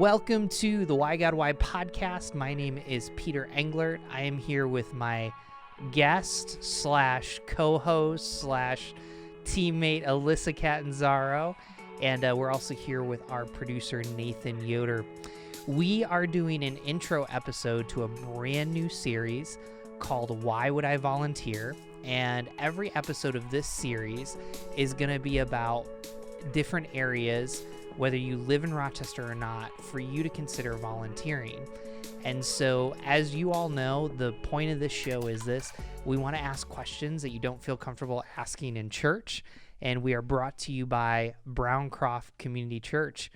Welcome to the Why God Why podcast. My name is Peter Englert. I am here with my guest slash co-host slash teammate Alissa Catanzaro, and we're also here with our producer Nathan Yoder. We are doing an intro episode to a brand new series called Why Would I Volunteer? And every episode of this series is going to be about different areas, whether you live in Rochester or not, for you to consider volunteering. And so, as you all know, the point of this show is this: we want to ask questions that you don't feel comfortable asking in church, and we are brought to you by Browncroft Community Church.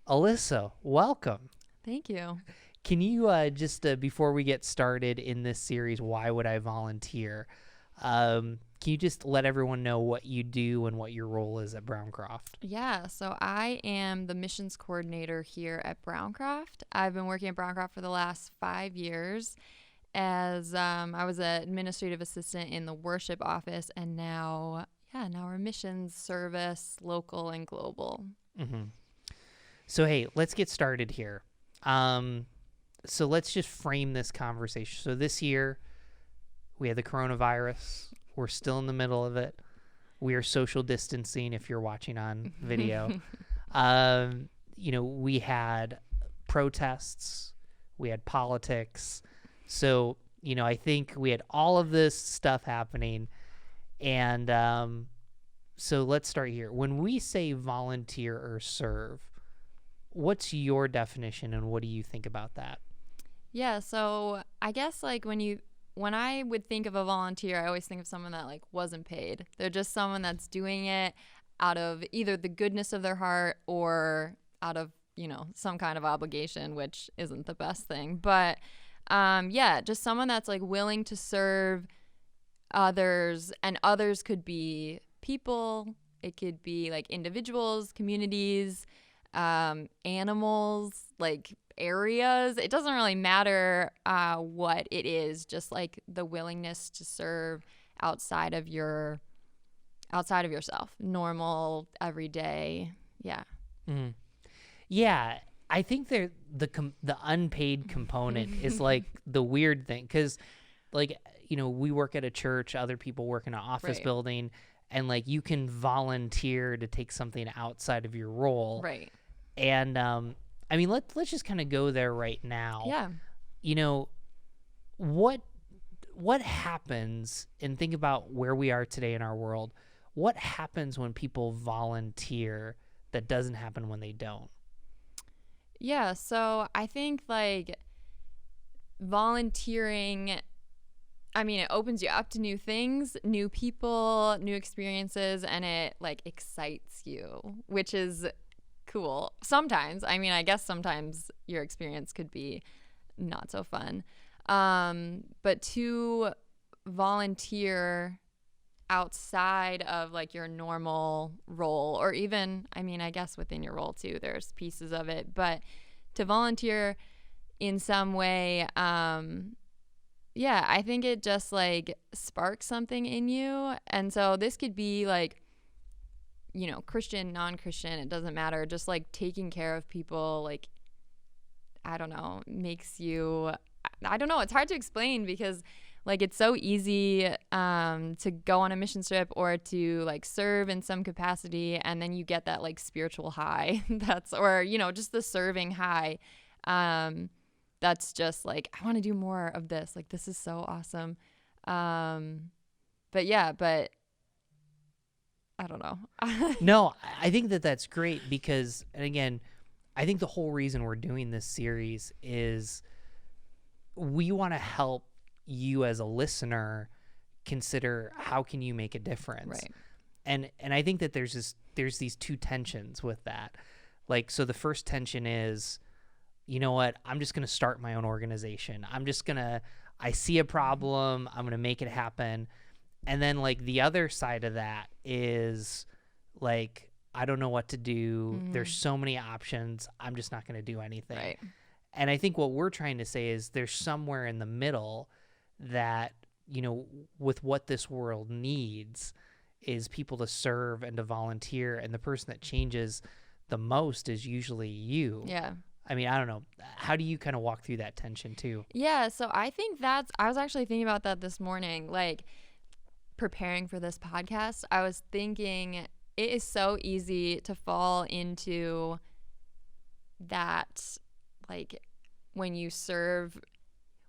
Alissa, welcome. Thank you. Can you just, before we get started in this series, Why Would I Volunteer? Can you just let everyone know what you do and what your role is at Browncroft? Yeah, so I am the missions coordinator here at Browncroft. I've been working at Browncroft for the last 5 years as I was an administrative assistant in the worship office, and now our missions service, local and global. Mm-hmm. So, hey, let's get started here. So let's just frame this conversation. So this year, we had the coronavirus. We're still in the middle of it. We are social distancing if you're watching on video. We had protests. We had politics. So, I think we had all of this stuff happening. And so let's start here. When we say volunteer or serve, what's your definition and what do you think about that? Yeah, so I guess when I would think of a volunteer, I always think of someone that wasn't paid. They're just someone that's doing it out of either the goodness of their heart or out of, some kind of obligation, which isn't the best thing. But just someone that's willing to serve others, and others could be people, it could be individuals, communities, animals, areas. It doesn't really matter what it is, just the willingness to serve outside of yourself, normal, everyday. Yeah. Mm. Yeah, I think the unpaid component is the weird thing, because we work at a church, other people work in an office building, and you can volunteer to take something outside of your role. Right. And let's just kind of go there right now. Yeah. What happens, and think about where we are today in our world. What happens when people volunteer that doesn't happen when they don't? Yeah, so I think volunteering, it opens you up to new things, new people, new experiences, and it excites you, which is cool. Sometimes, I guess sometimes your experience could be not so fun. But to volunteer outside of your normal role, or even, I guess within your role too, there's pieces of it, but to volunteer in some way, I think it just sparks something in you. And so this could be Christian, non-Christian, it doesn't matter. Just taking care of people, I don't know, makes you, I don't know. It's hard to explain because it's so easy to go on a mission trip or to serve in some capacity, and then you get that spiritual high just the serving high. That's just I want to do more of this. This is so awesome. But I don't know. No, I think that's great because, and again, I think the whole reason we're doing this series is we want to help you as a listener consider how can you make a difference. Right. And I think that there's these two tensions with that. So the first tension is, you know what, I'm just going to start my own organization. I see a problem, I'm going to make it happen. And then the other side of that is I don't know what to do. Mm-hmm. There's so many options. I'm just not going to do anything. Right. And I think what we're trying to say is there's somewhere in the middle that, with what this world needs is people to serve and to volunteer. And the person that changes the most is usually you. Yeah. I mean, I don't know. How do you kind of walk through that tension too? Yeah, so I think I was actually thinking about that this morning, like preparing for this podcast. I was thinking it is so easy to fall into that, like when you serve,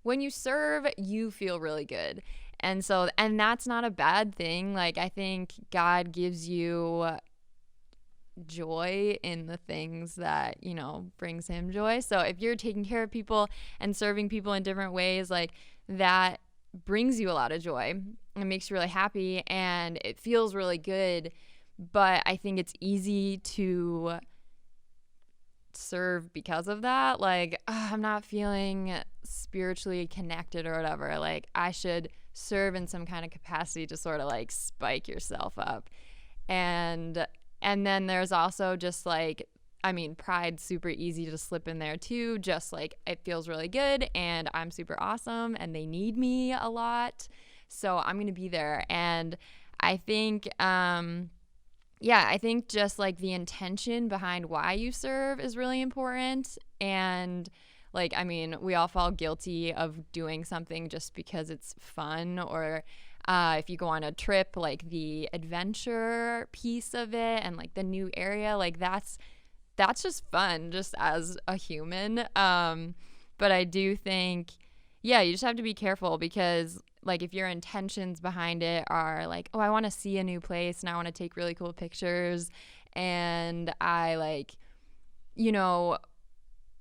you feel really good. And that's not a bad thing. Like, I think God gives you joy in the things that, brings him joy. So if you're taking care of people and serving people in different ways, like that brings you a lot of joy. It makes you really happy and it feels really good. But I think it's easy to serve because of that. Like, I'm not feeling spiritually connected or whatever. Like, I should serve in some kind of capacity to sort of like spike yourself up. And then there's also just like, I mean, pride's super easy to slip in there too. Just like, it feels really good and I'm super awesome and they need me a lot, so I'm gonna be there. And I think I think just like the intention behind why you serve is really important. And like, I mean, we all fall guilty of doing something just because it's fun, or if you go on a trip, like the adventure piece of it and like the new area, like that's just fun just as a human. But I do think, you just have to be careful, because like if your intentions behind it are like, oh, I want to see a new place and I want to take really cool pictures and I like,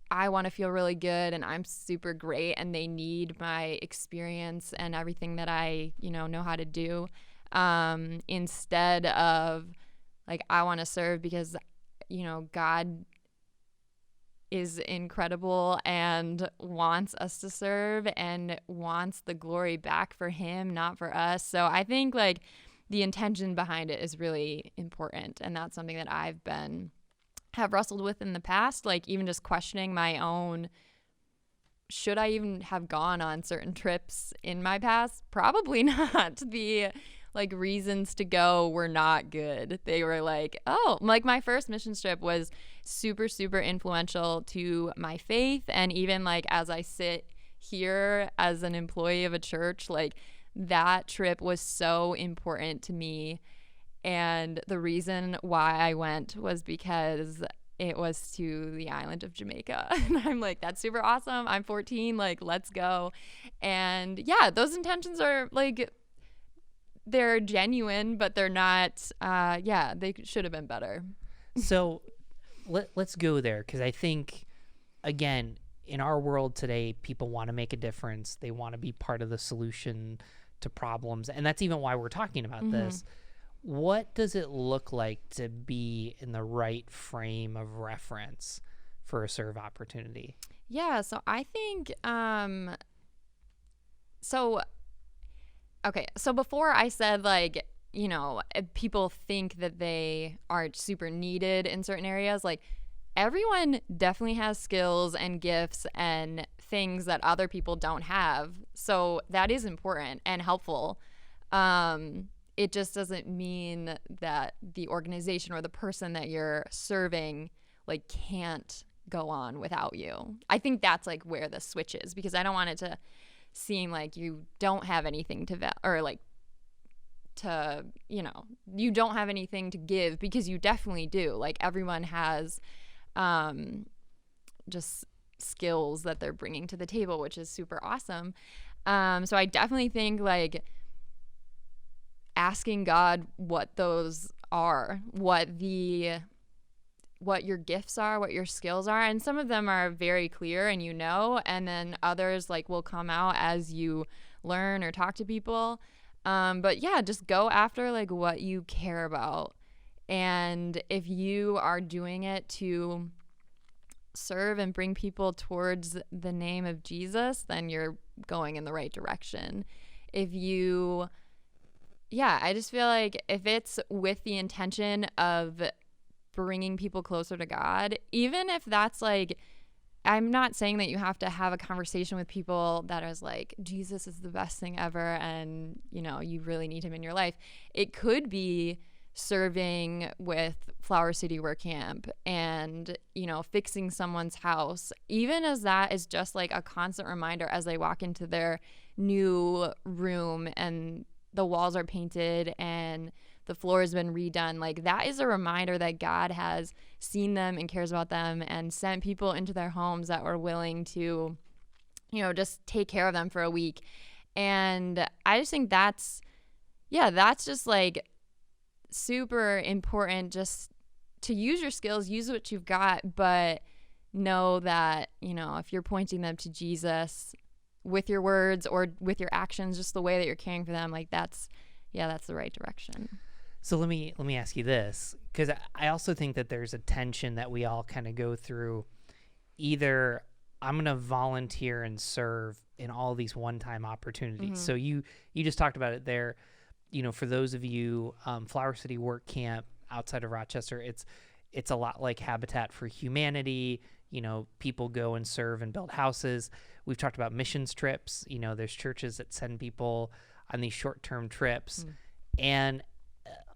I want to feel really good and I'm super great and they need my experience and everything that I, know how to do, instead of like, I want to serve because, God is incredible and wants us to serve and wants the glory back for him, not for us. So I think like the intention behind it is really important. And that's something that have wrestled with in the past, like even just questioning my own, should I even have gone on certain trips in my past? Probably not. The like reasons to go were not good. They were like, oh, like my first mission trip was super, super influential to my faith. And even like as I sit here as an employee of a church, like that trip was so important to me. And the reason why I went was because it was to the island of Jamaica. And I'm like, that's super awesome. I'm 14, like, let's go. And yeah, those intentions are like, they're genuine, but they're not, they should have been better. So let's go there, because I think, again, in our world today, people want to make a difference. They want to be part of the solution to problems. And that's even why we're talking about this. What does it look like to be in the right frame of reference for a serve opportunity? Yeah, so I think, so before I said like, people think that they are super needed in certain areas, like everyone definitely has skills and gifts and things that other people don't have. So that is important and helpful. It just doesn't mean that the organization or the person that you're serving like can't go on without you. I think that's like where the switch is, because I don't want it to seem like you don't have anything you don't have anything to give, because you definitely do. Like everyone has just skills that they're bringing to the table, which is super awesome. So I definitely think like asking God what those are, what your gifts are, what your skills are. And some of them are very clear and and then others like will come out as you learn or talk to people. But yeah, just go after like what you care about. And if you are doing it to serve and bring people towards the name of Jesus, then you're going in the right direction. I just feel like if it's with the intention of bringing people closer to God, even if that's like, I'm not saying that you have to have a conversation with people that is like, Jesus is the best thing ever and, you really need him in your life. It could be serving with Flower City Work Camp and, fixing someone's house, even as that is just like a constant reminder as they walk into their new room and the walls are painted and the floor has been redone. Like, that is a reminder that God has seen them and cares about them and sent people into their homes that were willing to, just take care of them for a week. And I just think that's just like super important, just to use your skills, use what you've got, but know that, if you're pointing them to Jesus with your words or with your actions, just the way that you're caring for them, like that's the right direction. So let me ask you this, because I also think that there's a tension that we all kind of go through. Either I'm going to volunteer and serve in all these one-time opportunities. Mm-hmm. So you just talked about it there. For those of you, Flower City Work Camp outside of Rochester, it's a lot like Habitat for Humanity. People go and serve and build houses. We've talked about missions trips. There's churches that send people on these short-term trips. And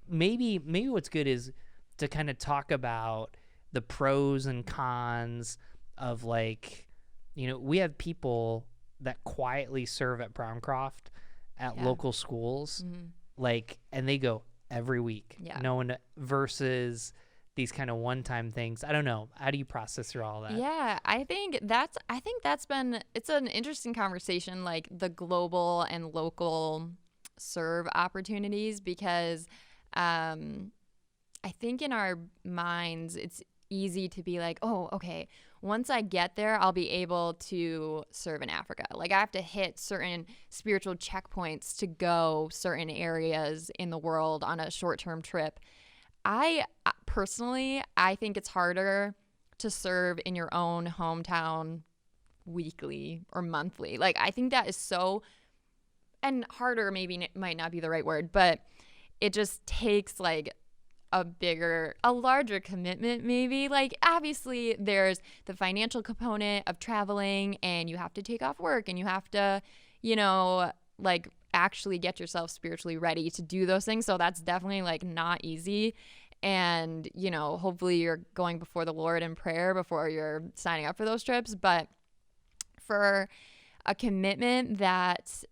maybe what's good is to kind of talk about the pros and cons of, like, we have people that quietly serve at Browncroft at local schools, like, and they go every week. No one, versus these kind of one-time things. I don't know. How do you process through all that? Yeah, I think it's an interesting conversation, like the global and local serve opportunities, because I think in our minds it's easy to be like, oh, okay, once I get there, I'll be able to serve in Africa. Like, I have to hit certain spiritual checkpoints to go certain areas in the world on a short-term trip. I personally think it's harder to serve in your own hometown weekly or monthly. Like, I think that is so, and harder maybe might not be the right word, but it just takes like a larger commitment maybe. Like, obviously there's the financial component of traveling, and you have to take off work, and you have to, like, actually get yourself spiritually ready to do those things. So that's definitely like not easy. And, hopefully you're going before the Lord in prayer before you're signing up for those trips. But for a commitment that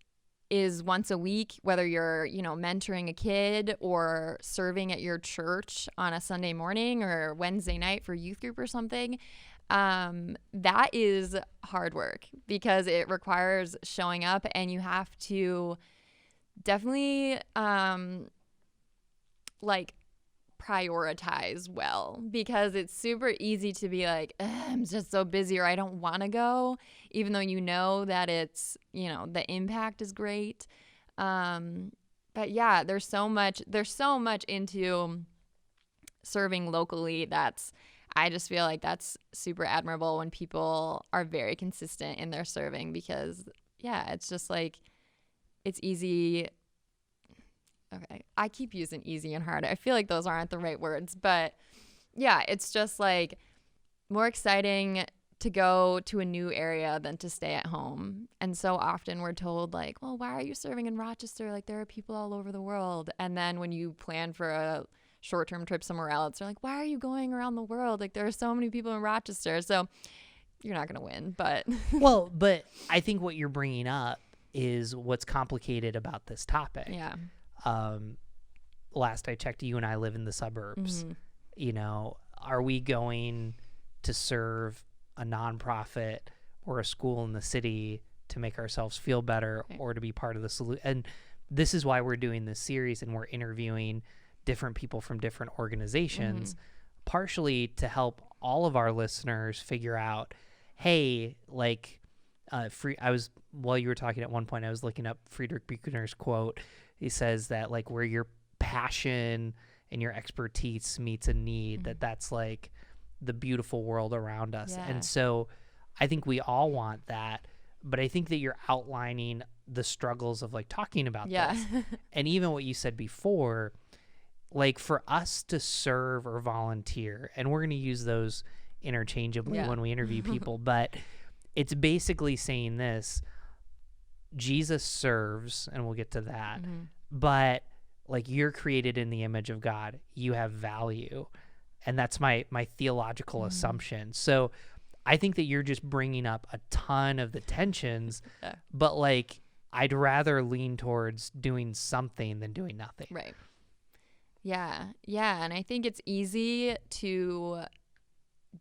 is once a week, whether you're, mentoring a kid or serving at your church on a Sunday morning or Wednesday night for youth group or something, that is hard work, because it requires showing up, and you have to definitely, like, prioritize well, because it's super easy to be like, I'm just so busy, or I don't want to go, even though that it's, the impact is great. But yeah, there's so much into serving locally I just feel like that's super admirable when people are very consistent in their serving, because it's just like, it's easy. Okay, I keep using easy and hard. I feel like those aren't the right words, but yeah, it's just like more exciting to go to a new area than to stay at home. And so often we're told, like, well, why are you serving in Rochester? Like, there are people all over the world. And then when you plan for a short-term trip somewhere else, they're like, why are you going around the world? Like, there are so many people in Rochester. So you're not going to win, but. Well, but I think what you're bringing up is what's complicated about this topic. Yeah. Last I checked, you and I live in the suburbs. Are we going to serve a nonprofit or a school in the city to make ourselves feel better, or to be part of the solution? And this is why we're doing this series, and we're interviewing different people from different organizations, partially to help all of our listeners figure out, hey, like, while you were talking at one point, I was looking up Friedrich Buechner's quote. He says that, like, where your passion and your expertise meets a need, that's like the beautiful world around us. Yeah. And so I think we all want that, but I think that you're outlining the struggles of, like, talking about this. And even what you said before, like, for us to serve or volunteer, and we're going to use those interchangeably when we interview people, but it's basically saying this: Jesus serves, and we'll get to that, but, like, you're created in the image of God. You have value. And that's my theological assumption. So I think that you're just bringing up a ton of the tensions, but like, I'd rather lean towards doing something than doing nothing. Right. Yeah. Yeah. And I think it's easy to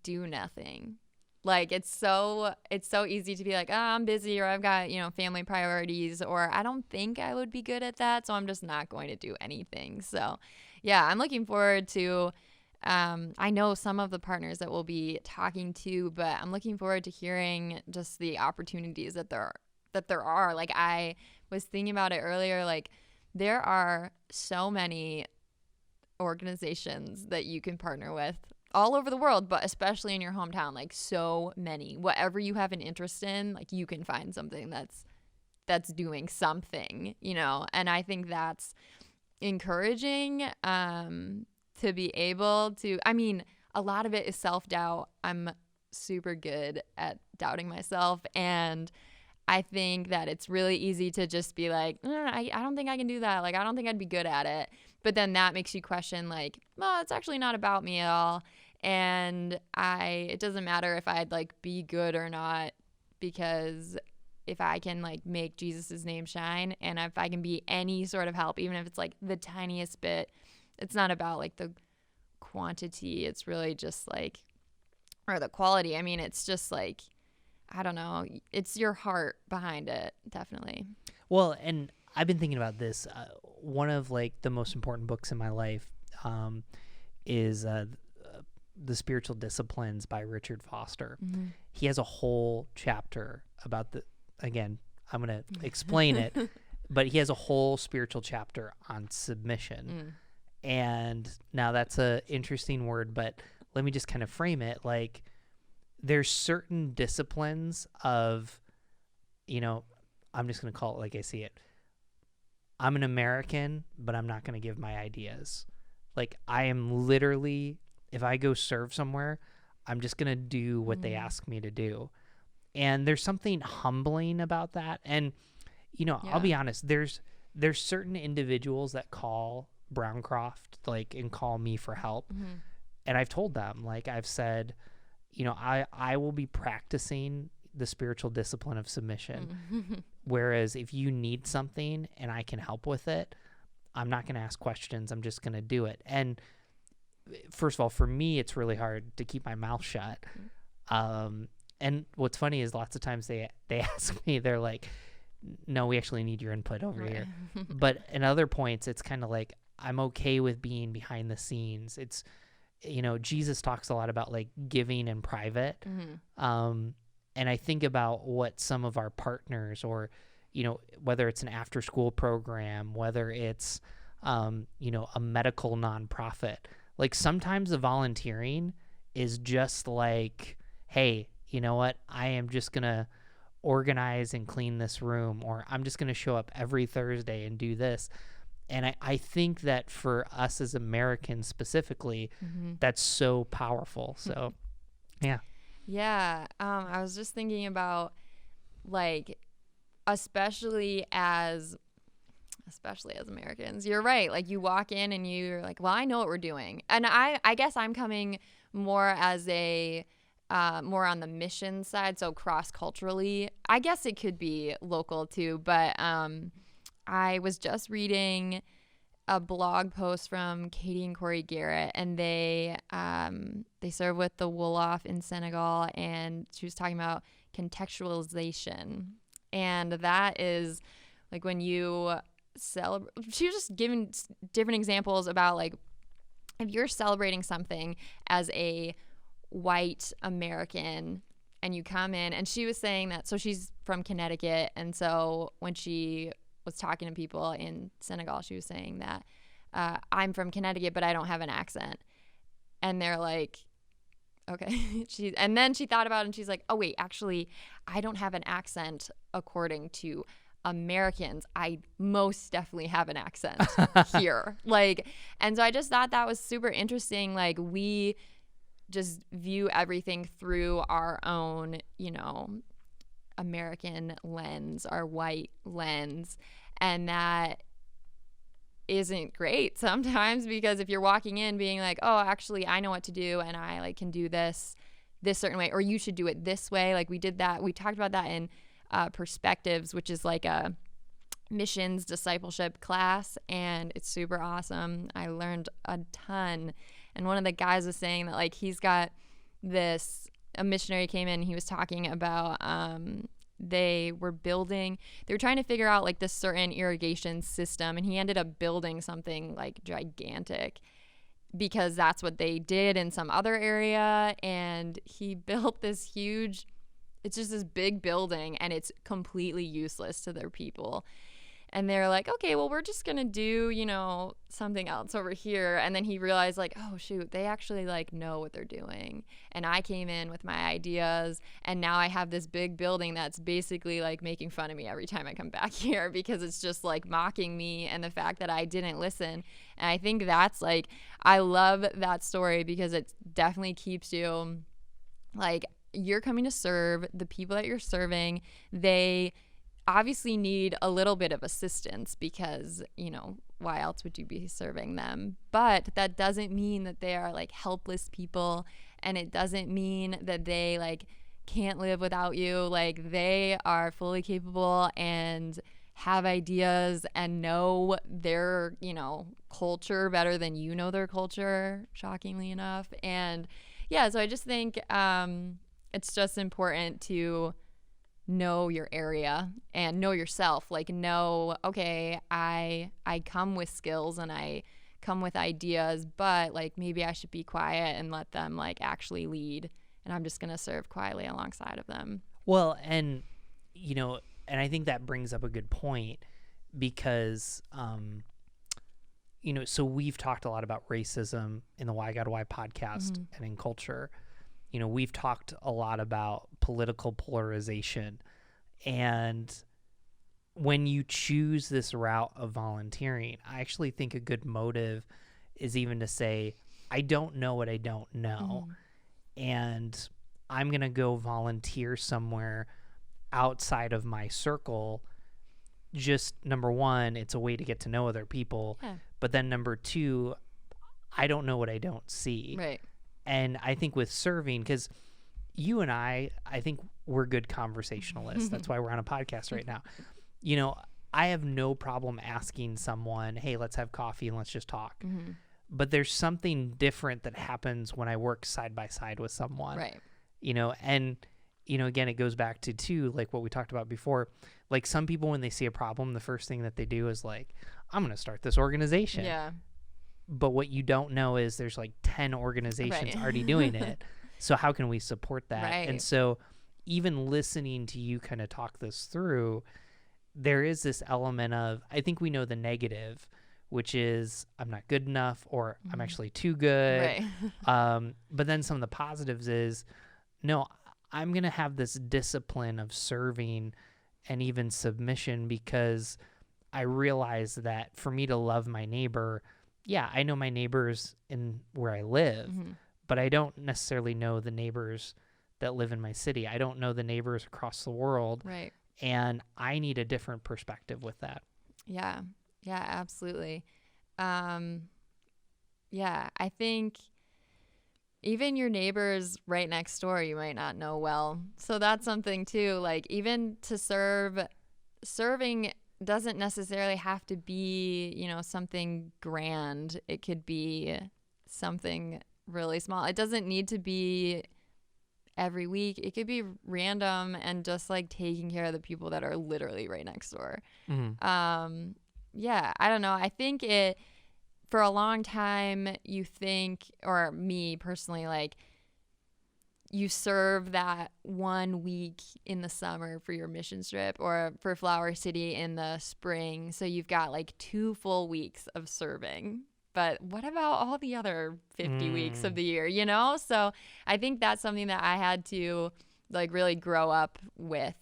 do nothing. Like, it's so easy to be like, oh, I'm busy, or I've got, family priorities, or I don't think I would be good at that, so I'm just not going to do anything. So yeah, I'm looking forward to, I know some of the partners that we'll be talking to, but I'm looking forward to hearing just the opportunities that there are. Like, I was thinking about it earlier, like, there are so many organizations that you can partner with all over the world, but especially in your hometown, like, so many. Whatever you have an interest in, like, you can find something that's doing something, and I think that's encouraging, to be able to, I mean, a lot of it is self-doubt. I'm super good at doubting myself, and I think that it's really easy to just be like, I don't think I can do that. Like, I don't think I'd be good at it. But then that makes you question, like, well, it's actually not about me at all. And it doesn't matter if I'd, like, be good or not, because if I can, like, make Jesus's name shine, and if I can be any sort of help, even if it's, like, the tiniest bit, it's not about, like, the quantity. It's really just, like, or the quality. I mean, it's just, like, I don't know. It's your heart behind it, definitely. Well, and I've been thinking about this. One of, like, the most important books in my life is The Spiritual Disciplines by Richard Foster. Mm-hmm. He has a whole chapter about again, I'm going to explain it, but he has a whole spiritual chapter on submission. And now that's a interesting word, but let me just kind of frame it. Like, there's certain disciplines of, I'm just going to call it like I see it. I'm an American, but I'm not going to give my ideas. Like, I am literally, if I go serve somewhere, I'm just going to do what they ask me to do. And there's something humbling about that. And, I'll be honest, there's certain individuals that call Browncroft, like, and call me for help. Mm-hmm. And I've told them, like, I've said, I will be practicing the spiritual discipline of submission. Whereas if you need something and I can help with it, I'm not going to ask questions. I'm just going to do it. And first of all, for me, it's really hard to keep my mouth shut. And what's funny is lots of times they ask me, they're like, no, we actually need your input over here. But in other points, it's kind of like, I'm okay with being behind the scenes. It's, Jesus talks a lot about, like, giving in private. And I think about what some of our partners, or, whether it's an after school program, whether it's, a medical nonprofit, like, sometimes the volunteering is just like, hey, you know what? I am just going to organize and clean this room, or I'm just going to show up every Thursday and do this. And I think that for us as Americans specifically, that's so powerful. So, yeah. Yeah. I was just thinking about, like, especially as Americans, you're right. Like, you walk in and you're like, well, I know what we're doing. And I guess I'm coming more as more on the mission side. So cross-culturally, I guess it could be local too, but, I was just reading a blog post from Katie and Corey Garrett, and they serve with the Wolof in Senegal, and she was talking about contextualization, and that is, like, when you celebrate. She was just giving different examples about, like, if you're celebrating something as a white American and you come in, and she was saying that, so she's from Connecticut, and so when she was talking to people in Senegal, she was saying that I'm from Connecticut, but I don't have an accent. And they're like, okay. And then she thought about it, and she's like, oh, wait, actually, I don't have an accent according to Americans. I most definitely have an accent here. Like, and so I just thought that was super interesting. Like, we just view everything through our own, American lens, our white lens, and that isn't great sometimes, because if you're walking in being like, oh, actually I know what to do and I like can do this certain way, or you should do it this way. Like we did that. We talked about that in Perspectives, which is like a missions discipleship class, and it's super awesome. I learned a ton. And one of the guys was saying that like he's got this, a missionary came in and he was talking about they were trying to figure out like this certain irrigation system, and he ended up building something like gigantic because that's what they did in some other area. And he built this huge, it's just this big building, and it's completely useless to their people. And they're like, okay, well, we're just going to do, you know, something else over here. And then he realized like, oh, shoot, they actually like know what they're doing. And I came in with my ideas, and now I have this big building that's basically like making fun of me every time I come back here, because it's just like mocking me and the fact that I didn't listen. And I think that's like, I love that story because it definitely keeps you like, you're coming to serve the people that you're serving. They obviously need a little bit of assistance because, you know, why else would you be serving them? But that doesn't mean that they are like helpless people, and it doesn't mean that they like can't live without you. Like they are fully capable and have ideas and know their, you know, culture better than you know their culture, shockingly enough. And yeah, so I just think it's just important to know your area and know yourself. Like know, okay, I come with skills and I come with ideas, but like maybe I should be quiet and let them like actually lead, and I'm just going to serve quietly alongside of them. Well, and you know, and I think that brings up a good point because you know, so we've talked a lot about racism in the Why God Why podcast and in culture. You know, we've talked a lot about political polarization. And when you choose this route of volunteering, I actually think a good motive is even to say, I don't know what I don't know. And I'm going to go volunteer somewhere outside of my circle. Just number one, it's a way to get to know other people. Yeah. But then number two, I don't know what I don't see. Right. And I think with serving, because you and I think we're good conversationalists. That's why we're on a podcast right now. You know, I have no problem asking someone, hey, let's have coffee and let's just talk. But there's something different that happens when I work side by side with someone. Right. You know, and, you know, again, it goes back to, too, like what we talked about before. Like some people, when they see a problem, the first thing that they do is like, I'm going to start this organization. Yeah. But what you don't know is there's like 10 organizations already doing it. So how can we support that? Right. And so even listening to you kind of talk this through, there is this element of, I think we know the negative, which is I'm not good enough, or I'm actually too good. Right. But then some of the positives is, no, I'm going to have this discipline of serving and even submission, because I realize that for me to love my neighbor, yeah, I know my neighbors in where I live, but I don't necessarily know the neighbors that live in my city. I don't know the neighbors across the world. Right. And I need a different perspective with that. Yeah. Yeah, absolutely. Yeah, I think even your neighbors right next door, you might not know well. So that's something too, like even to serving doesn't necessarily have to be, you know, something grand. It could be something really small. It doesn't need to be every week. It could be random and just like taking care of the people that are literally right next door. Yeah, I don't know. I think for a long time you think, or me personally, like you serve that 1 week in the summer for your mission trip or for Flower City in the spring. So you've got like 2 full weeks of serving. But what about all the other 50 weeks of the year, you know? So I think that's something that I had to like really grow up with,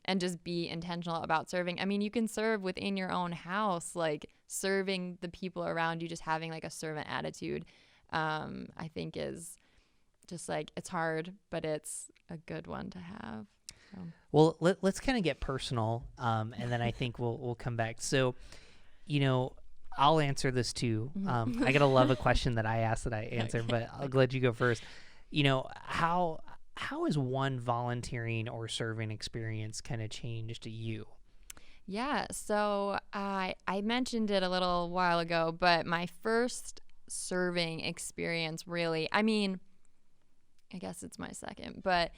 and just be intentional about serving. I mean, you can serve within your own house, like serving the people around you, just having like a servant attitude, I think is just like, it's hard, but it's a good one to have. So. Well, let's kind of get personal, and then I think we'll come back. So, you know, I'll answer this too. I gotta love a question that I asked that I answer, but I'll let you go first. How has one volunteering or serving experience kind of changed you? Yeah, so I mentioned it a little while ago, but my first serving experience really, I mean, I guess it's my second, but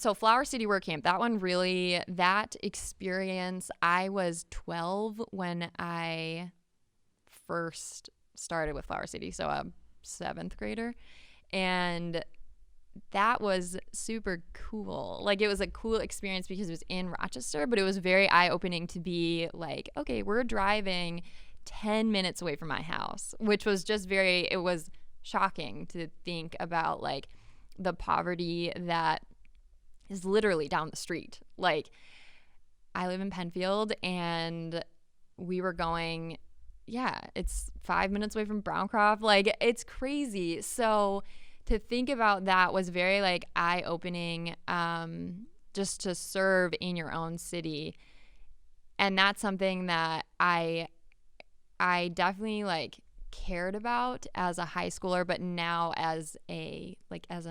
so Flower City Work Camp, that experience, I was 12 when I first started with Flower City, so a 7th grader, and that was super cool. Like, it was a cool experience because it was in Rochester, but it was very eye-opening to be like, okay, we're driving 10 minutes away from my house, which was just it was shocking to think about, like, the poverty that is literally down the street. Like, I live in Penfield, and we were going, it's 5 minutes away from Browncroft. Like, it's crazy. So to think about that was very, like, eye-opening, just to serve in your own city. And that's something that I definitely, like, cared about as a high schooler, but now as an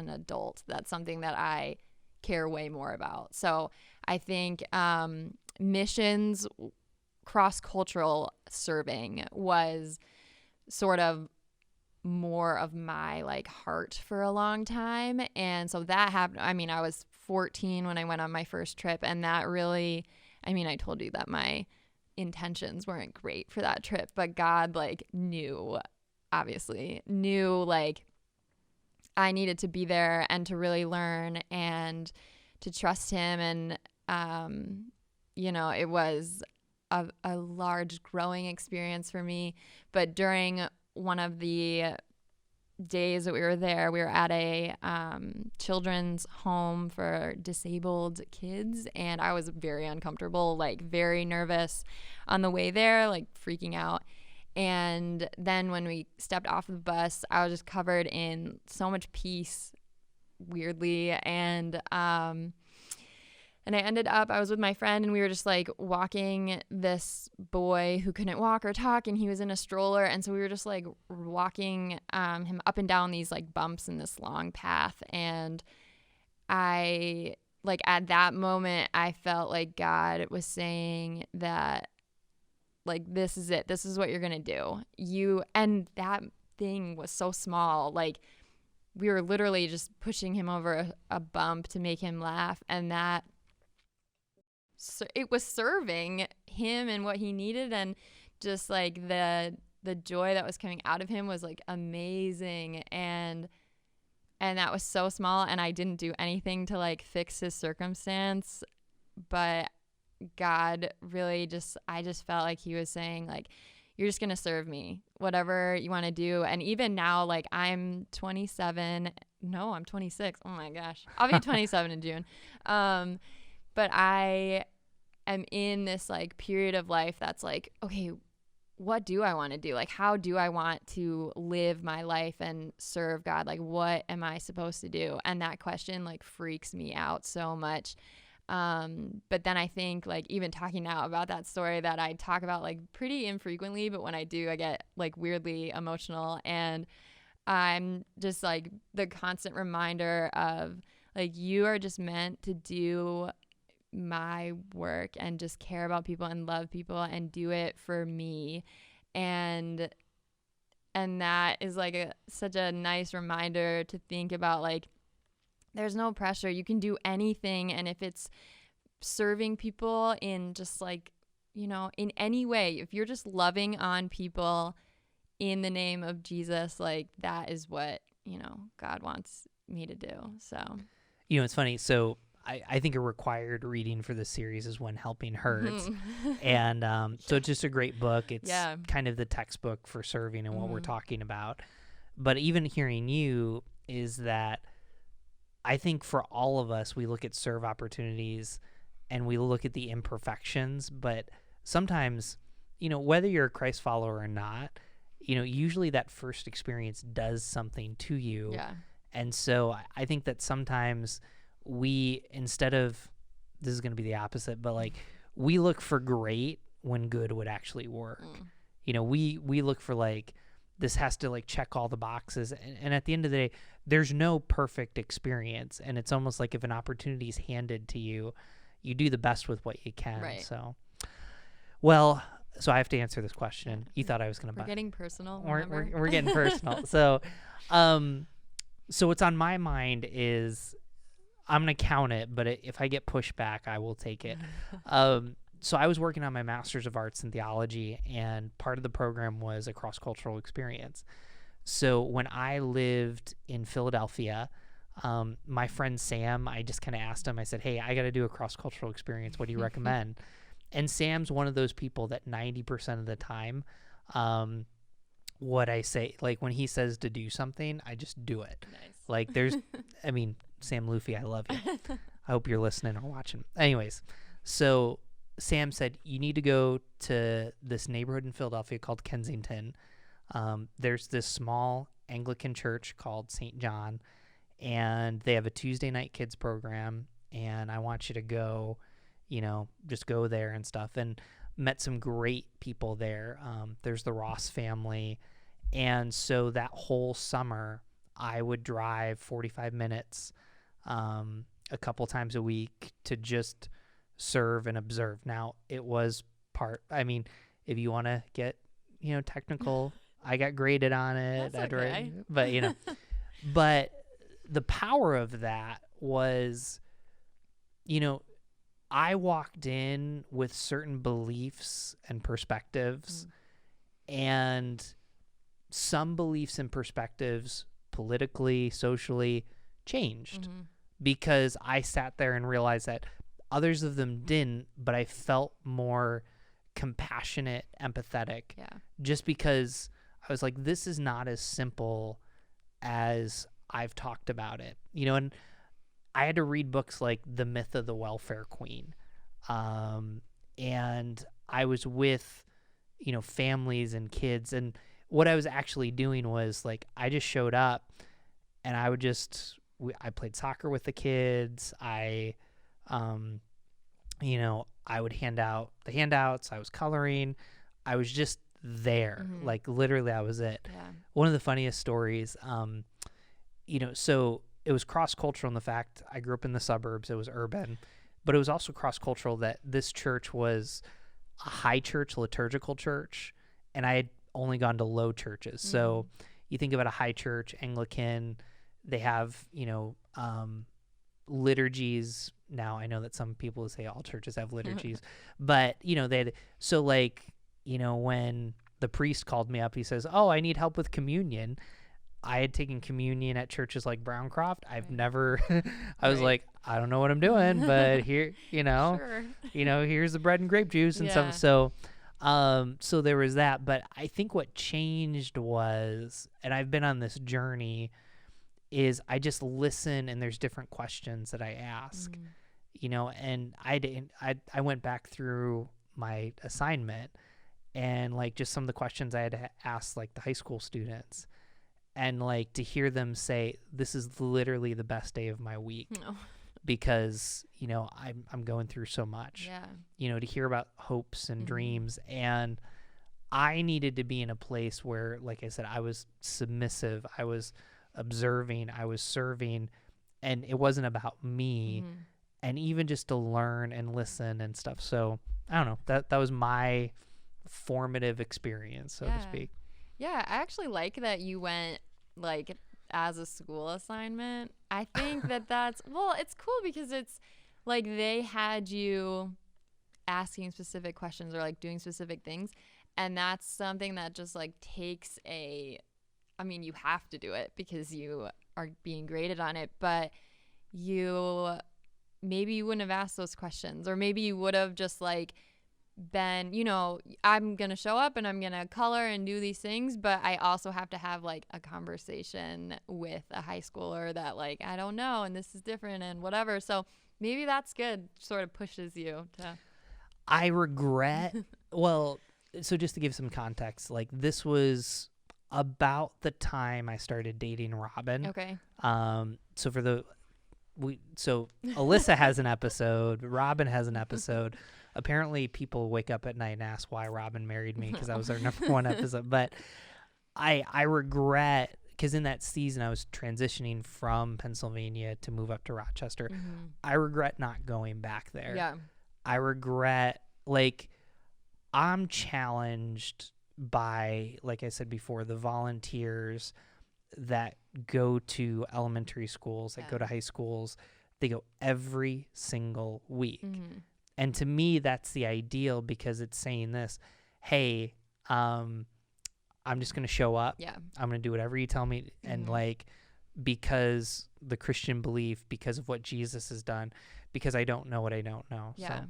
adult, that's something that I care way more about. So I think missions, cross-cultural serving was sort of more of my, like, heart for a long time. And so that happened. I mean, I was 14 when I went on my first trip, and that really, I mean, I told you that my intentions weren't great for that trip, but God, like, obviously knew, like, I needed to be there and to really learn and to trust him. And it was a large growing experience for me. But during one of the days that we were there, we were at a children's home for disabled kids, and I was very uncomfortable, like, very nervous on the way there, like, freaking out. And then when we stepped off the bus, I was just covered in so much peace, weirdly. And I was with my friend, and we were just, like, walking this boy who couldn't walk or talk, and he was in a stroller. And so we were just, like, walking him up and down these, like, bumps in this long path. And I, like, at that moment, I felt like God was saying that, like, this is it. This is what you're going to do. And that thing was so small. Like, we were literally just pushing him over a bump to make him laugh. And it was serving him and what he needed. And just, like, the joy that was coming out of him was, like, amazing. And that was so small. And I didn't do anything to, like, fix his circumstance. But God really I just felt like he was saying, like, you're just going to serve me, whatever you want to do. And even now, like, I'm 27. No, I'm 26. Oh my gosh. I'll be 27 in June. But I am in this, like, period of life that's like, okay, what do I want to do? Like, how do I want to live my life and serve God? Like, what am I supposed to do? And that question, like, freaks me out so much. But then I think, like, even talking now about that story that I talk about, like, pretty infrequently, but when I do, I get, like, weirdly emotional. And I'm just, like, the constant reminder of, like, you are just meant to do my work and just care about people and love people and do it for me. And that is, like, such a nice reminder to think about, like, there's no pressure. You can do anything. And if it's serving people in just, like, in any way, if you're just loving on people in the name of Jesus, like, that is what, God wants me to do. So, it's funny. So I think a required reading for this series is When Helping Hurts. And so it's just a great book. It's kind of the textbook for serving and what we're talking about. But even hearing you is that I think for all of us, we look at serve opportunities and we look at the imperfections, but sometimes, whether you're a Christ follower or not, usually that first experience does something to you. Yeah. And so I think that sometimes we, instead of, this is going to be the opposite, but, like, we look for great when good would actually work. we look for like, this has to like check all the boxes. And at the end of the day, there's no perfect experience. And it's almost like if an opportunity is handed to you, you do the best with what you can. Right. So, well, so I have to answer this question. You thought I was going to We're getting personal. We're getting personal. So, so what's on my mind is I'm going to count it, but if I get pushback, I will take it. So I was working on my Master's of Arts in Theology, and part of the program was a cross-cultural experience. So when I lived in Philadelphia, my friend Sam, I just kind of asked him, I said, hey, I got to do a cross-cultural experience. What do you recommend? And Sam's one of those people that 90% of the time, what I say, like when he says to do something, I just do it. Nice. Like there's, I mean, Sam Luffy, I love you. I hope you're listening or watching. Anyways, so Sam said, you need to go to this neighborhood in Philadelphia called Kensington. There's this small Anglican church called St. John, and they have a Tuesday night kids program, and I want you to go, just go there and stuff. And met some great people there. There's the Ross family. And so that whole summer, I would drive 45 minutes a couple times a week to just serve and observe. Now, it was if you want to get, technical, I got graded on it. That's okay. But, but the power of that was, I walked in with certain beliefs and perspectives, and some beliefs and perspectives politically, socially changed because I sat there and realized that others of them didn't, but I felt more compassionate, empathetic, just because I was like, this is not as simple as I've talked about it, and I had to read books like The Myth of the Welfare Queen. And I was with, families and kids. And what I was actually doing was like, I just showed up and I would I played soccer with the kids. I would hand out the handouts. I was coloring. I was just there. Like literally I was it. Yeah. One of the funniest stories, so it was cross-cultural in the fact I grew up in the suburbs. It was urban, but it was also cross-cultural that this church was a high church, liturgical church, and I had only gone to low churches. So you think about a high church, Anglican, they have, liturgies. Now I know that some people say all churches have liturgies, but when the priest called me up, he says, "Oh, I need help with communion." I had taken communion at churches like Browncroft. I've never, I was like, I don't know what I'm doing, but here, Sure. Here's the bread and grape juice and stuff. So, so there was that. But I think what changed was, and I've been on this journey, is I just listen and there's different questions that I ask, and I went back through my assignment and like just some of the questions I had to ask like the high school students. And like to hear them say, this is literally the best day of my week because, I'm going through so much, to hear about hopes and dreams. And I needed to be in a place where, like I said, I was submissive, I was observing, I was serving, and it wasn't about me. And even just to learn and listen and stuff. So I don't know, that was my formative experience, so to speak. Yeah, I actually like that you went like as a school assignment. I think that's it's cool because it's like they had you asking specific questions or like doing specific things, and that's something that just like takes you have to do it because you are being graded on it, but maybe you wouldn't have asked those questions, or maybe you would have just like been, I'm going to show up and I'm going to color and do these things, but I also have to have like a conversation with a high schooler that like, I don't know, and this is different and whatever. So maybe that's good, sort of pushes you to. I regret, so just to give some context, like this was about the time I started dating Robin. Okay. So Alyssa has an episode, Robin has an episode. apparently people wake up at night and ask why Robin married me because that was our number one episode. But I regret, because in that season I was transitioning from Pennsylvania to move up to Rochester. I regret not going back there. Yeah. I regret, like, I'm challenged by, like I said before, the volunteers that go to elementary schools, that go to high schools. They go every single week. And to me, that's the ideal, because it's saying this, hey, I'm just going to show up. Yeah. I'm going to do whatever you tell me. And like, because the Christian belief, because of what Jesus has done, because I don't know what I don't know. Yeah. So.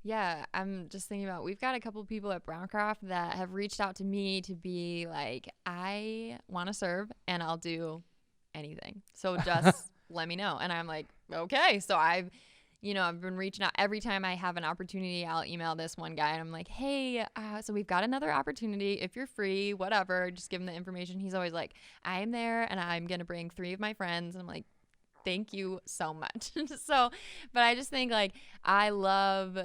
Yeah, I'm just thinking about, we've got a couple people at Browncroft that have reached out to me to be like, I want to serve and I'll do anything. So just let me know. And I'm like, okay. So I've been reaching out every time I have an opportunity. I'll email this one guy and I'm like, hey, so we've got another opportunity. If you're free, whatever, just give him the information. He's always like, I am there and I'm going to bring 3 of my friends. And I'm like, thank you so much. But I just think, like, I love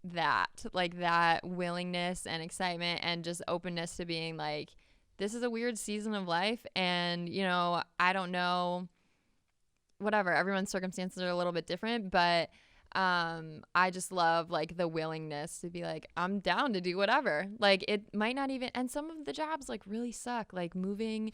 that willingness and excitement and just openness to being like, this is a weird season of life. And, I don't know, whatever, everyone's circumstances are a little bit different, but I just love, like, the willingness to be like, I'm down to do whatever. Like, it might not even, and some of the jobs, like, really suck, like moving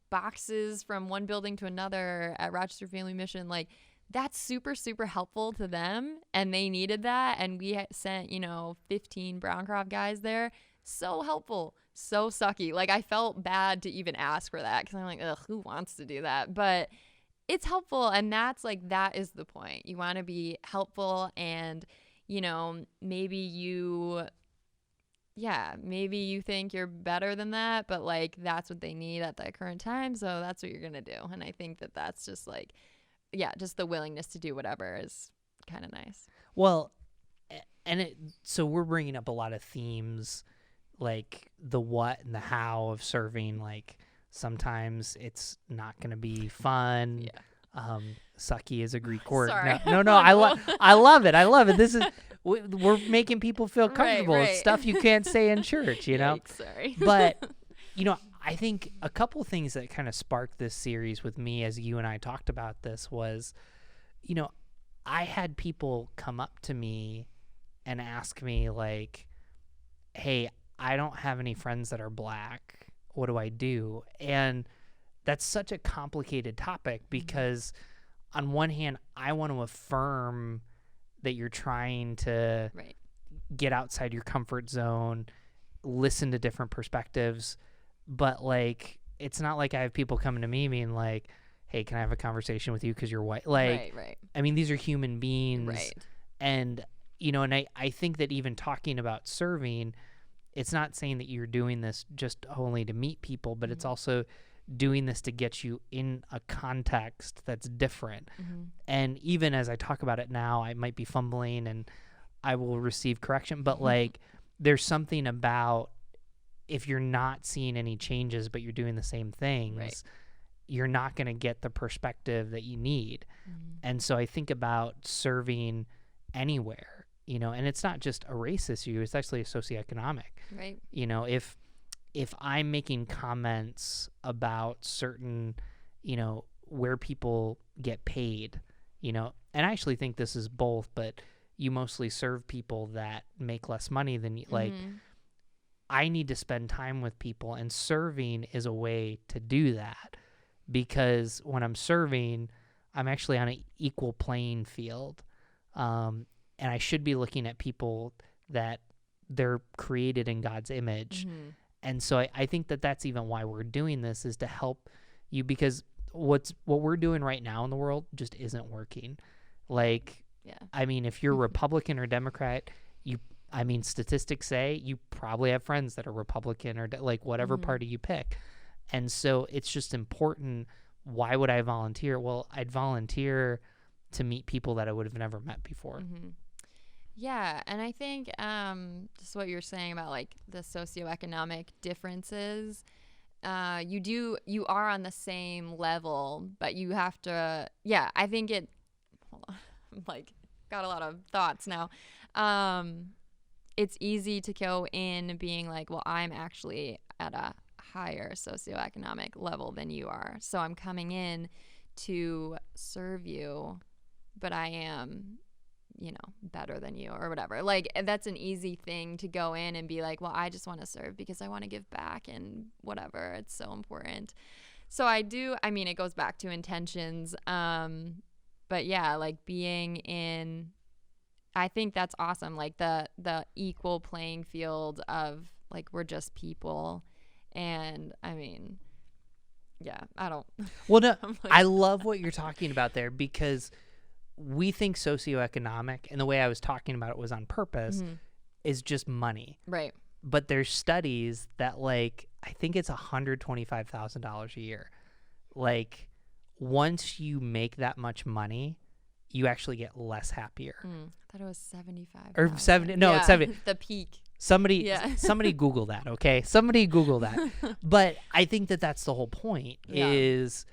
boxes from one building to another at Rochester Family Mission. Like, that's super, super helpful to them, and they needed that. And we sent, 15 Browncroft guys there. So helpful, so sucky. Like, I felt bad to even ask for that, because I'm like, ugh, who wants to do that? But it's helpful, and that's, like, that is the point. You want to be helpful, and, maybe you think you're better than that, but, like, that's what they need at that current time, so that's what you're gonna do. And I think that that's just, like, just the willingness to do whatever is kind of nice. Well, and so we're bringing up a lot of themes, like the what and the how of serving. Like, sometimes it's not going to be fun. Yeah. Sucky is a Greek word. Sorry. No. I love it. I love it. This is, we're making people feel comfortable. Right. It's stuff you can't say in church, Yikes, sorry. But, I think a couple things that kind of sparked this series with me, as you and I talked about this, was, I had people come up to me and ask me, like, hey, I don't have any friends that are Black. What do I do? And that's such a complicated topic, because on one hand, I want to affirm that you're trying to get outside your comfort zone, listen to different perspectives. But, like, it's not like I have people coming to me being like, hey, can I have a conversation with you because you're white? Like, right. I mean, these are human beings. Right. And, and I think that even talking about serving, it's not saying that you're doing this just only to meet people, but it's also doing this to get you in a context that's different. And even as I talk about it now, I might be fumbling and I will receive correction. But, like, there's something about, if you're not seeing any changes, but you're doing the same things, you're not going to get the perspective that you need. And so I think about serving anywhere, and it's not just a race issue, it's actually a socioeconomic. Right. If I'm making comments about certain, where people get paid, and I actually think this is both, but you mostly serve people that make less money than you, like, I need to spend time with people, and serving is a way to do that, because when I'm serving, I'm actually on an equal playing field. And I should be looking at people that they're created in God's image. And so I think that that's even why we're doing this, is to help you, because what we're doing right now in the world just isn't working. Like, I mean, if you're Republican or Democrat, statistics say you probably have friends that are Republican or like whatever party you pick. And so it's just important. Why would I volunteer? Well, I'd volunteer to meet people that I would have never met before. Yeah. And I think just what you're saying about, like, the socioeconomic differences, you are on the same level, but you have to, I think hold on, I'm like got a lot of thoughts now. It's easy to go in being like, well, I'm actually at a higher socioeconomic level than you are, so I'm coming in to serve you, but I am, better than you or whatever. Like, that's an easy thing to go in and be like, well, I just want to serve because I want to give back and whatever. It's so important. So it goes back to intentions. But yeah, like being in, I think that's awesome. Like the equal playing field of like, we're just people. And yeah, I don't. Well, no, I love what you're talking about there, because we think socioeconomic, and the way I was talking about it was on purpose, is just money. Right. But there's studies that, like, I think it's $125,000 a year. Like, once you make that much money, you actually get less happier. I thought it was 75. Or 70. No, yeah, it's 70. The peak. Somebody Google that, okay? Somebody Google that. But I think that that's the whole point, is,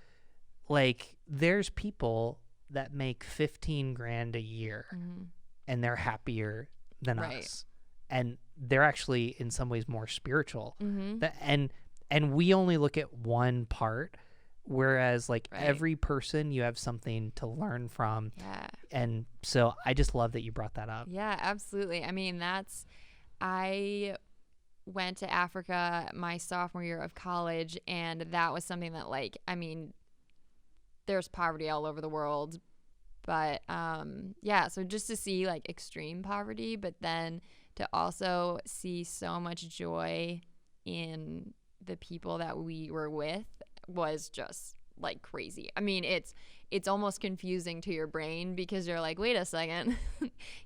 like, there's people that make 15 grand a year and they're happier than us, and they're actually in some ways more spiritual. And we only look at one part, whereas like every person, you have something to learn from. And so I just love that you brought that up. Yeah, absolutely. I went to Africa my sophomore year of college, and that was something that, like, there's poverty all over the world, but so just to see like extreme poverty, but then to also see so much joy in the people that we were with was just like crazy. It's almost confusing to your brain, because you're like, wait a second,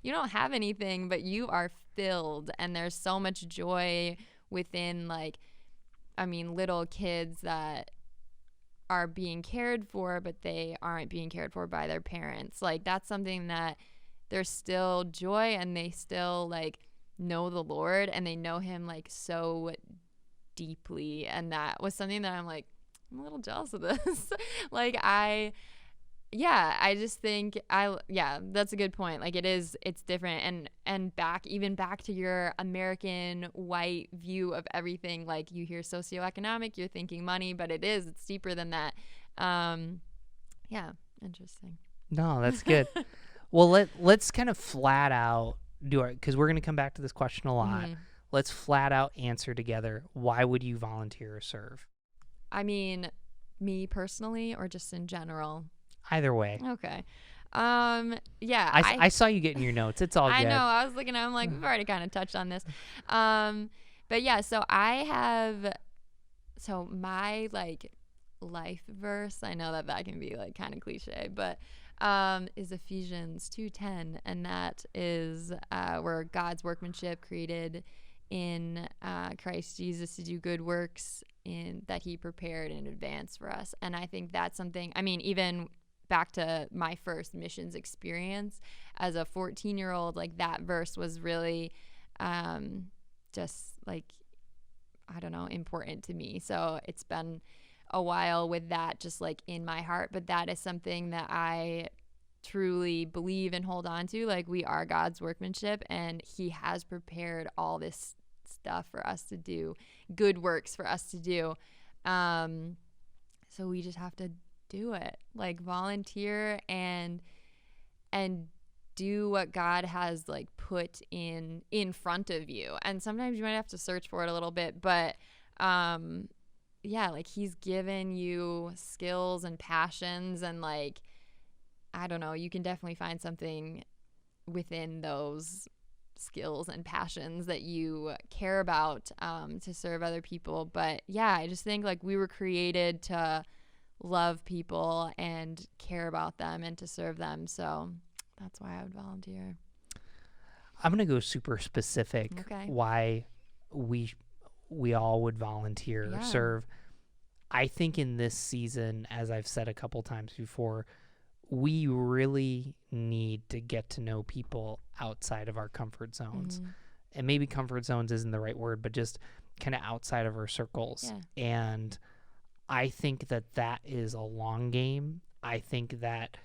you don't have anything, but you are filled, and there's so much joy within, like, little kids that are being cared for, but they aren't being cared for by their parents. Like, that's something that there's still joy, and they still like know the Lord, and they know him like so deeply. And that was something that I'm like, I'm a little jealous of this. Like, I just think that's a good point. Like, it's different, and back to your American white view of everything. Like, you hear socioeconomic, you're thinking money, but it's deeper than that. Interesting. No, that's good. Well, let's kind of flat out do it, because we're going to come back to this question a lot. Let's flat out answer together. Why would you volunteer or serve? Me personally, or just in general? Either way. Okay. I saw you getting your notes. It's all good. I know. I was looking, I'm like, we've already kind of touched on this. But yeah, so my like life verse, I know that can be like kind of cliche, but is Ephesians 2:10, and that is we're God's workmanship, created in Christ Jesus to do good works in that he prepared in advance for us. And I think that's something, even back to my first missions experience as a 14-year-old, like, that verse was really just like, I don't know, important to me. So it's been a while with that just like in my heart, but that is something that I truly believe and hold on to. Like, we are God's workmanship, and he has prepared all this stuff for us to do, good works for us to do. So we just have to do it, like volunteer and do what God has like put in front of you. And sometimes you might have to search for it a little bit, but like, he's given you skills and passions, and like, I don't know, you can definitely find something within those skills and passions that you care about to serve other people. But yeah, I just think like we were created to love people and care about them and to serve them. So that's why I would volunteer. I'm going to go super specific. Okay. Why we all would volunteer or serve. I think in this season, as I've said a couple times before, we really need to get to know people outside of our comfort zones. And maybe comfort zones isn't the right word, but just kind of outside of our circles. Yeah. And I think that is a long game. I think that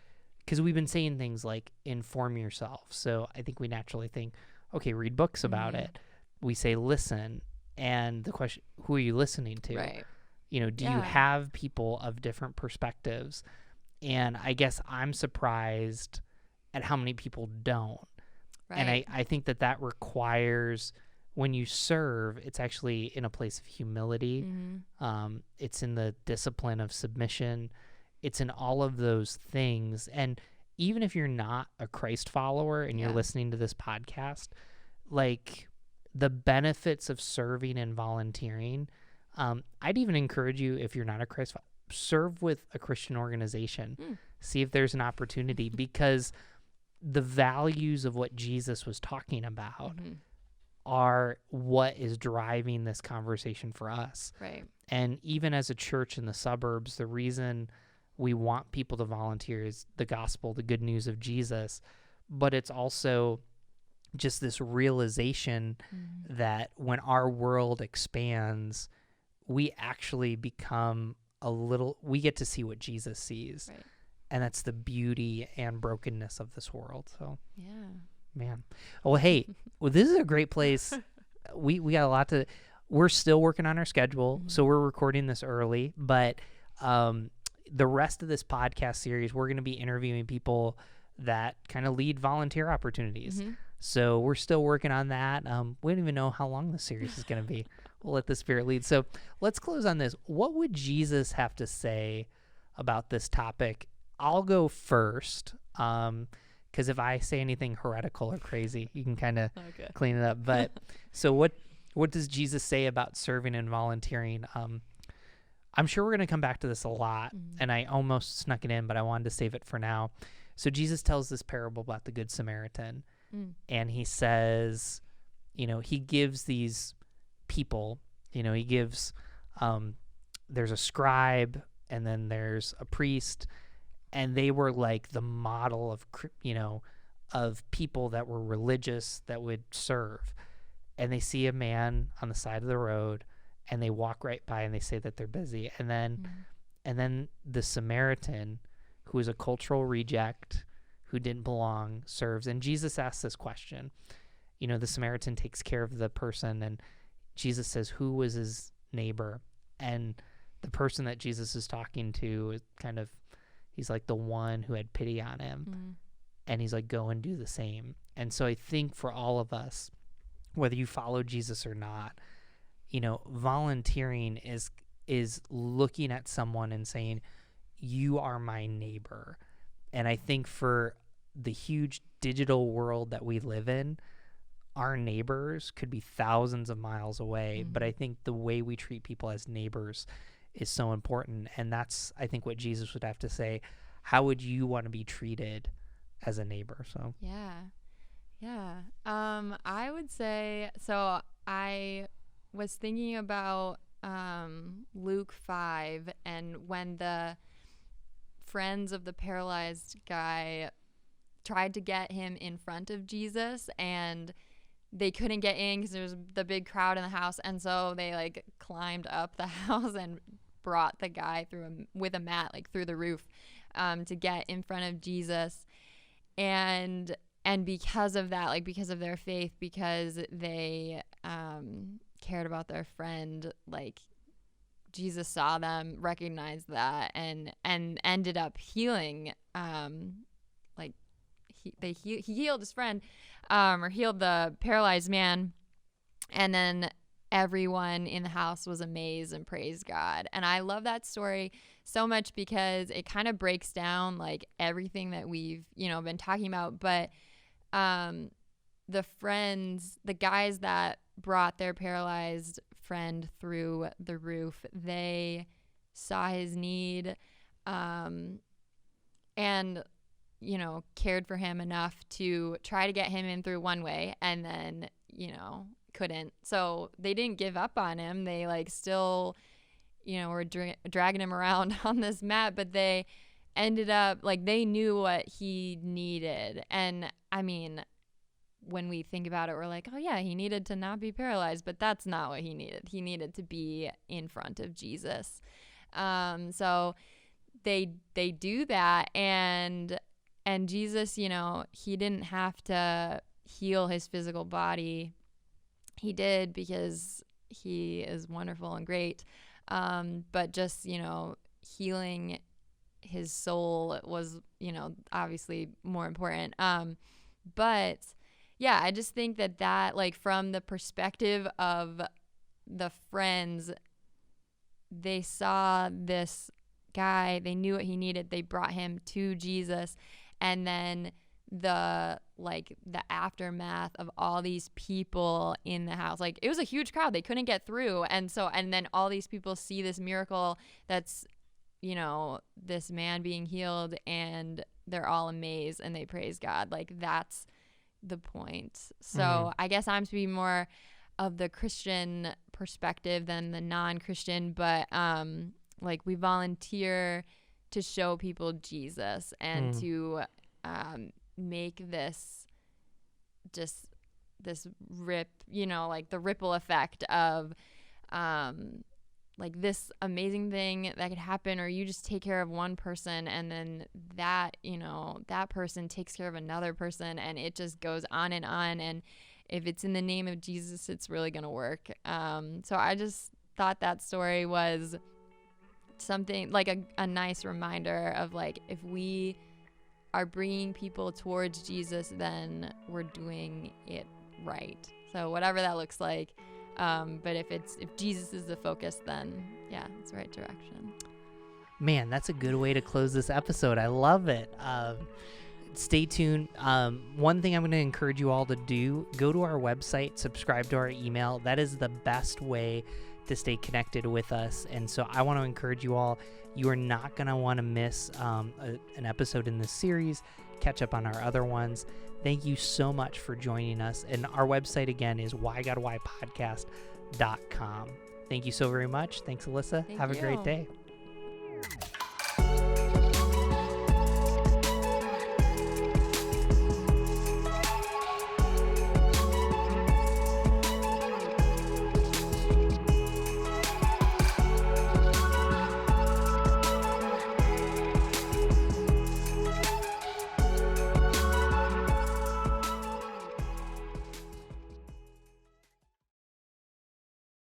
because we've been saying things like inform yourself. So I think we naturally think, okay, read books about it. We say listen, and the question, who are you listening to? Right. Do you have people of different perspectives? And I guess I'm surprised at how many people don't. Right. And I think that requires, when you serve, it's actually in a place of humility. It's in the discipline of submission. It's in all of those things. And even if you're not a Christ follower and you're listening to this podcast, like the benefits of serving and volunteering, I'd even encourage you, if you're not a Christ follower, serve with a Christian organization. See if there's an opportunity, because the values of what Jesus was talking about are what is driving this conversation for us. Right. And even as a church in the suburbs, the reason we want people to volunteer is the gospel, the good news of Jesus. But it's also just this realization that when our world expands, we actually become we get to see what Jesus sees. Right. And that's the beauty and brokenness of this world. So, Yeah. man. Well, hey, this is a great place. We got a lot we're still working on our schedule, so we're recording this early, but the rest of this podcast series, we're going to be interviewing people that kind of lead volunteer opportunities. So we're still working on that. We don't even know how long the series is going to be. We'll let the Spirit lead. So let's close on this. What would Jesus have to say about this topic? I'll go first, because if I say anything heretical or crazy, you can kind of clean it up. But so what does Jesus say about serving and volunteering? I'm sure we're going to come back to this a lot, and I almost snuck it in, but I wanted to save it for now. So Jesus tells this parable about the Good Samaritan, and he says, he gives these people, he gives, there's a scribe, and then there's a priest, and they were like the model of people that were religious that would serve. And they see a man on the side of the road, and they walk right by, and they say that they're busy. And then the Samaritan, who is a cultural reject, who didn't belong, serves. And Jesus asks this question. The Samaritan takes care of the person, and Jesus says, who was his neighbor? And the person that Jesus is talking to is he's like the one who had pity on him. And he's like, go and do the same. And so I think for all of us, whether you follow Jesus or not, volunteering is looking at someone and saying, you are my neighbor. And I think for the huge digital world that we live in, our neighbors could be thousands of miles away. But I think the way we treat people as neighbors is so important. And that's, I think, what Jesus would have to say. How would you want to be treated as a neighbor? So Yeah. I would say, so I was thinking about Luke 5, and when the friends of the paralyzed guy tried to get him in front of Jesus, and they couldn't get in because there was the big crowd in the house, and so they climbed up the house and brought the guy with a mat through the roof to get in front of Jesus. And because of that, because of their faith, because they cared about their friend, Jesus saw them, recognized that, and ended up healing. He healed his friend, or healed the paralyzed man, and then everyone in the house was amazed and praised God. And I love that story so much because it kind of breaks down everything that we've been talking about. But the guys that brought their paralyzed friend through the roof, they saw his need, and cared for him enough to try to get him in through one way, and then couldn't. So they didn't give up on him. They still were dragging him around on this mat, but they ended up they knew what he needed. And I mean, when we think about it, we're like, oh yeah, he needed to not be paralyzed, but that's not what he needed. He needed to be in front of Jesus. So they do that, and And Jesus, you know, he didn't have to heal his physical body. He did because he is wonderful and great. But just, you know, healing his soul was, you know, obviously more important. But yeah, I just think that like from the perspective of the friends, they saw this guy, they knew what he needed, they brought him to Jesus, and then the aftermath of all these people in the house, like it was a huge crowd, they couldn't get through, and then all these people see this miracle that's, you know, this man being healed, and they're all amazed and they praise God. Like that's the point. So I guess I'm to be more of the Christian perspective than the non-Christian, but like we volunteer to show people Jesus and to make this just this you know, like the ripple effect of like this amazing thing that could happen, or you just take care of one person and then that, you know, that person takes care of another person, and it just goes on, and if it's in the name of Jesus, it's really going to work. So I just thought that story was something like a nice reminder of like, if we are bringing people towards Jesus, then we're doing it right. So whatever that looks like. But if Jesus is the focus, then yeah, it's the right direction. Man, that's a good way to close this episode. I love it. Stay tuned. One thing I'm going to encourage you all to do, go to our website, subscribe to our email. That is the best way to stay connected with us. And so I want to encourage you all, you are not going to want to miss an episode in this series. Catch up on our other ones. Thank you so much for joining us. And our website again is whygodwhypodcast.com. Thank you so very much. Thanks, Alissa. Have a great day.